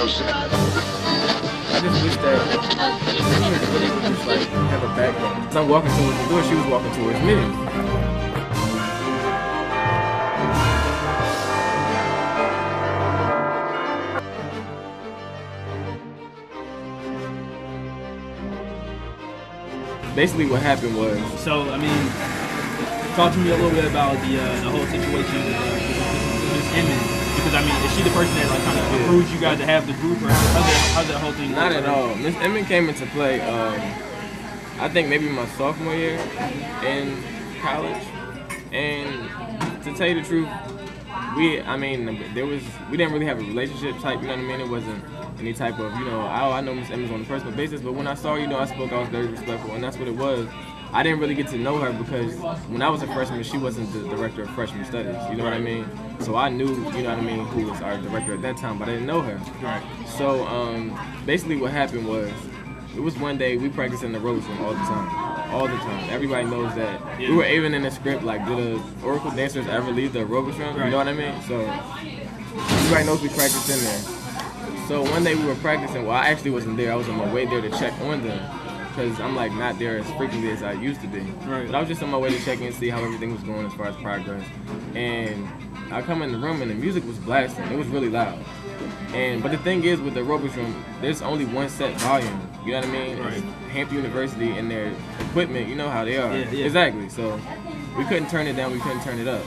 I just wish that seniors really would just like have a backbone. As I'm walking towards the door, she was walking towards me. Basically, what happened was. So, I mean, talk to me a little bit about the whole situation with Miss Emmons. Because, I mean, is she the person that like kind of approves you guys to have the group, or how's that whole thing work? Not at all. Miss Emmons came into play, I think maybe my sophomore year in college. And to tell you the truth, we didn't really have a relationship type, you know what I mean? It wasn't any type of, I know Miss Emmons on a personal basis, but when I saw her, I was very respectful, and that's what it was. I didn't really get to know her because when I was a freshman, she wasn't the director of freshman studies, you know what I mean? So I knew, who was our director at that time, but I didn't know her. Right. So basically what happened was, it was one day we practiced in the ropes room all the time. Everybody knows that. Yeah. We were even in the script, like, do the Oracle dancers ever leave the aerobics room? Right. You know what I mean? So everybody knows we practiced in there. So one day we were practicing. Well, I actually wasn't there. I was on my way there to check on them because I'm like not there as frequently as I used to be. Right. But I was just on my way to check in and see how everything was going as far as progress. And I come in the room and the music was blasting. It was really loud. But the thing is, with the aerobics room, there's only one set volume. You know what I mean? Right. Hampton University and their equipment, you know how they are. Yeah. Exactly. So we couldn't turn it down, we couldn't turn it up.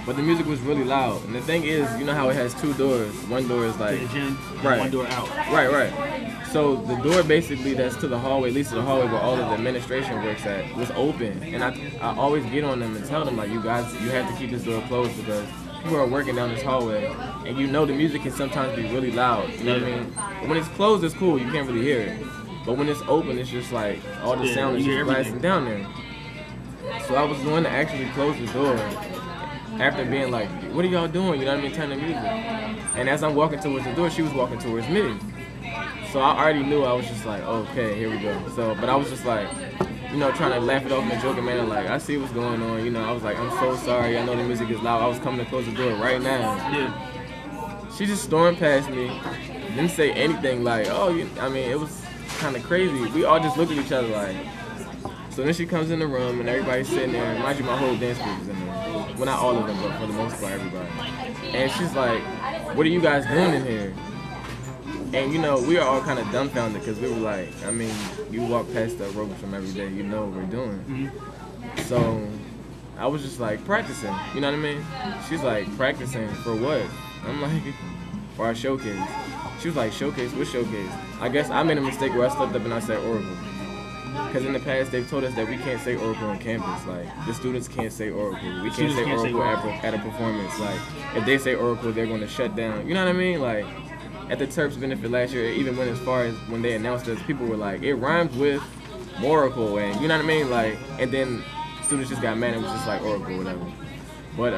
But the music was really loud. And the thing is, you know how it has two doors. One door is like... to the gym, right. One door out. Right. So the door basically that's to the hallway, at least to the hallway where all of the administration works at, was open. And I always get on them and tell them, like, you guys, you have to keep this door closed because people are working down this hallway. And the music can sometimes be really loud. You know what I mean? But when it's closed, it's cool. You can't really hear it. But when it's open, it's just like all the sound is just blasting down there. So I was the one to actually close the door after being like, what are y'all doing? You know what I mean? Turn the music. And as I'm walking towards the door, she was walking towards me. So I already knew. I was just like, okay, here we go. But I was just like, trying to laugh it off in a joking manner, like, I see what's going on. I was like, I'm so sorry. I know the music is loud. I was coming to close the door right now. Yeah. She just stormed past me, didn't say anything like, it was kind of crazy. We all just looked at each other like. So then she comes in the room and everybody's sitting there. And mind you, my whole dance group is in there. Well, not all of them, but for the most part, everybody. And she's like, what are you guys doing in here? And, we are all kind of dumbfounded because we were like, you walk past the aerobics from every day, you know what we're doing. Mm-hmm. So I was just like, practicing, you know what I mean? She's like, practicing for what? I'm like, for our showcase. She was like, showcase? What showcase? I guess I made a mistake where I slipped up and I said Oracle. Because in the past, they've told us that we can't say Oracle on campus. Like, the students can't say Oracle. We can't say Oracle at a performance. Like, if they say Oracle, they're going to shut down. You know what I mean? Like, at the Terps benefit last year, it even went as far as when they announced us, people were like, it rhymes with Oracle. And you know what I mean? Like, and then students just got mad and was just like Oracle or whatever. But,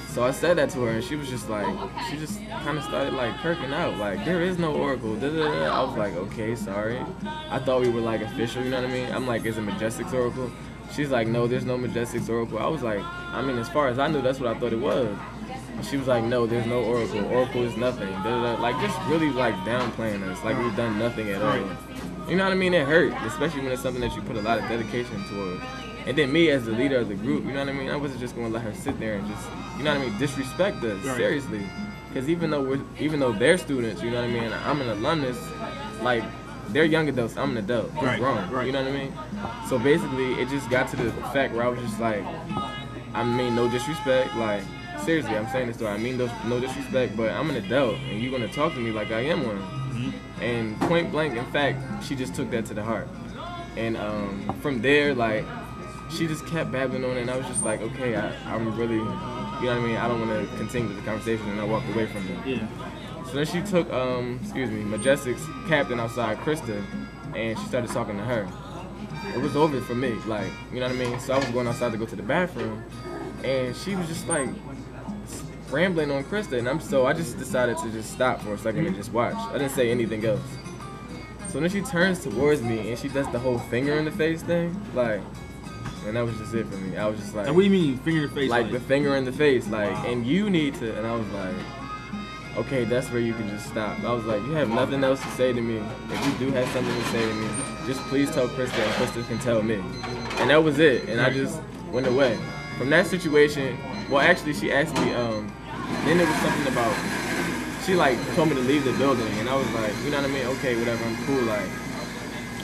so I said that to her, and she was just like, she just kind of started like perking out, like, there is no Oracle. I was like, okay, sorry. I thought we were like official, you know what I mean? I'm like, is it Majestics-Oracle? She's like, no, there's no Majestics-Oracle. I was like, as far as I knew, that's what I thought it was. And she was like, no, there's no Oracle. Oracle is nothing. Like, just really like downplaying us, like we've done nothing at all. You know what I mean? It hurt, especially when it's something that you put a lot of dedication towards. And then me as the leader of the group, you know what I mean? I wasn't just going to let her sit there and just, you know what I mean, disrespect us, seriously. Because even though they're students, you know what I mean, I'm an alumnus, like, they're young adults, I'm an adult, I'm grown, you know what I mean? So basically, it just got to the fact where I was just like, no disrespect, like, seriously, I'm saying this to her, no disrespect, but I'm an adult, and you're going to talk to me like I am one. Mm-hmm. And point blank, in fact, she just took that to the heart. And from there, like, she just kept babbling on it, and I was just like, okay, I'm really, you know what I mean, I don't want to continue with the conversation, and I walked away from it. Yeah. So then she took, Majestics captain outside, Krista, and she started talking to her. It was over for me, like, you know what I mean? So I was going outside to go to the bathroom, and she was just like rambling on Krista, and so I just decided to just stop for a second and just watch. I didn't say anything else. So then she turns towards me, and she does the whole finger in the face thing, like, and that was just it for me. I was just like, and what do you mean, finger in the face? Like the finger in the face, like, and you need to, and I was like, okay, that's where you can just stop. I was like, you have nothing else to say to me. If you do have something to say to me, just please tell Krista and Krista can tell me. And that was it. And I just went away. From that situation, well, actually, she asked me, then it was something about, she like told me to leave the building. And I was like, you know what I mean? Okay, whatever, I'm cool. Like,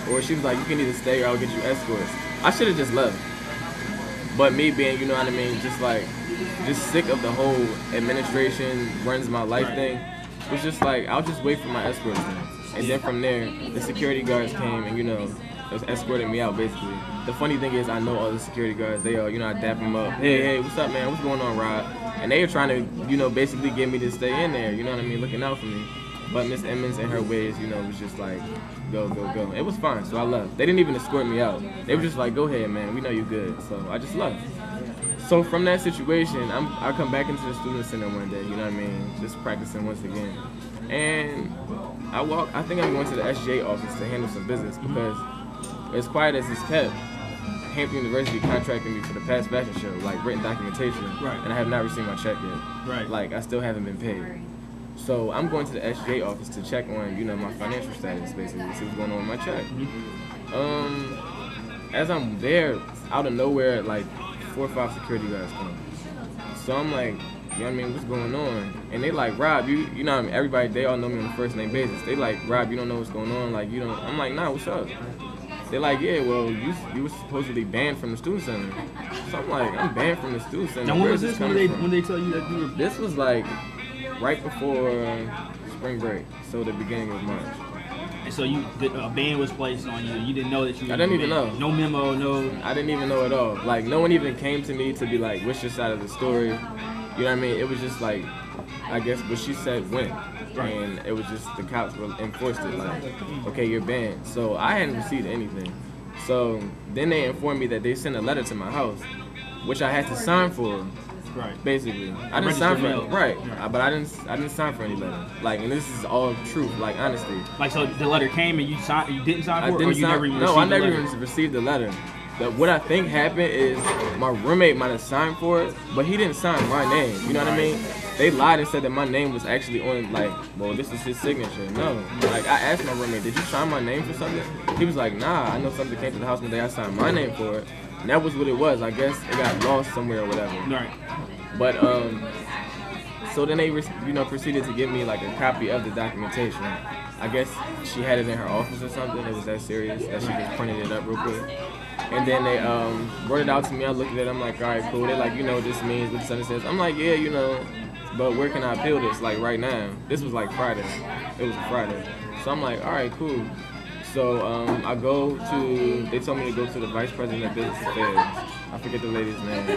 or she was like, you can either stay or I'll get you escorts. I should have just left. But me being, you know what I mean, just sick of the whole administration runs my life thing, was just like, I'll just wait for my escorts then. And then from there, the security guards came and, you know, was escorting me out basically. The funny thing is I know all the security guards, they all, you know, I dap them up. Hey, what's up, man? What's going on, Rob? And they were trying to, you know, basically get me to stay in there, you know what I mean, looking out for me. But Miss Emmons and her ways, you know, was just like, go, go, go. It was fine, so I left. They didn't even escort me out. They were just like, go ahead, man, we know you good. So I just left. So from that situation, I come back into the student center one day, you know what I mean, just practicing once again. And I think I'm going to the SGA office to handle some business because as quiet as it's kept, Hampton University contracted me for the past fashion show, like written documentation, and I have not received my check yet. Like, I still haven't been paid. So I'm going to the SGA office to check on, you know, my financial status, basically, see what's going on with my check. As I'm there, out of nowhere, like 4 or 5 security guards come. So I'm like, you know what I mean, what's going on? And they like, Rob, you know what I mean, everybody, they all know me on a first name basis. They like, Rob, you don't know what's going on, like, you don't. I'm like, nah, what's up? They're like, yeah, well, you were supposedly banned from the student center. So I'm like, I'm banned from the student center. Now, when was this? When they tell you that you were? This was like right before spring break, so the beginning of March. And so a ban was placed on you. You didn't know that you were. I didn't even know. No memo, no. I didn't even know at all. Like, no one even came to me to be like, what's your side of the story? You know what I mean? It was just like, I guess what she said went. And it was just the cops were enforced it, like, okay, you're banned. So I hadn't received anything. So then they informed me that they sent a letter to my house, which I had to sign for. Basically, I didn't sign for it. But I didn't sign for any letter. Like, and this is all truth, like, honestly. Like, so the letter came and you didn't sign for it, or you never even received the letter? No, I never even received the letter. What I think happened is my roommate might have signed for it, but he didn't sign my name. You know what I mean? They lied and said that my name was actually on, like, well, this is his signature. No. Like, I asked my roommate, did you sign my name for something? He was like, nah, I know something came to the house one day, I signed my name for it. And that was what it was. I guess it got lost somewhere or whatever. Right. But, so then they, you know, proceeded to give me, like, a copy of the documentation. I guess she had it in her office or something. It was that serious that she just printed it up real quick. And then they brought it out to me. I looked at it. I'm like, all right, cool. They're like, you know what this means, what this understands. I'm like, yeah, you know, but where can I appeal this? Like, right now. This was like Friday. It was a Friday. So I'm like, all right, cool. So they told me to go to the Vice President of Business Affairs. I forget the lady's name.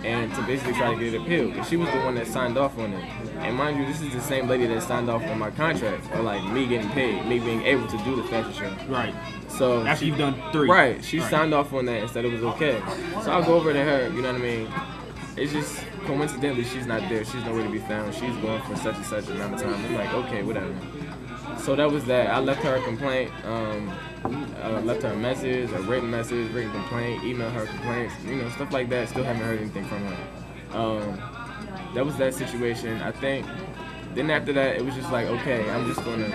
And to basically try to get it appealed. Because she was the one that signed off on it. And mind you, this is the same lady that signed off on my contract. Or like me getting paid, me being able to do the fashion show. Right. So after you've done 3. Right. She signed off on that and said it was okay. So I'll go over to her, you know what I mean? It's just coincidentally she's not there. She's nowhere to be found. She's going for such and such amount of time. I'm like, okay, whatever. So that was that. I left her a complaint, left her a message, a written message, written complaint, emailed her complaints, you know, stuff like that. Still haven't heard anything from her. That was that situation. I think then after that, it was just like, okay, I'm just gonna,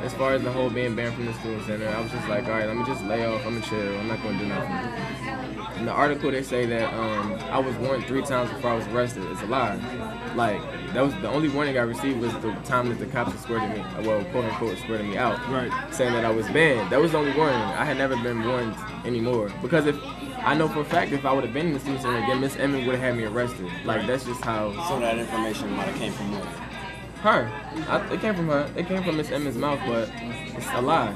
as far as the whole being banned from the student center, I was just like, all right, let me just lay off, I'm gonna chill, I'm not gonna do nothing. In the article, they say that I was warned 3 times before I was arrested. It's a lie. Like, that was the only warning I received was the time that the cops escorted me, well, quote unquote, escorted me out, saying that I was banned. That was the only warning. I had never been warned anymore. Because I know for a fact if I would have been in the student center again, Miss Emmons would have had me arrested. Like, that's just how. So that information might have came from her. It came from her. It came from Miss Emmons' mouth, but it's a lie.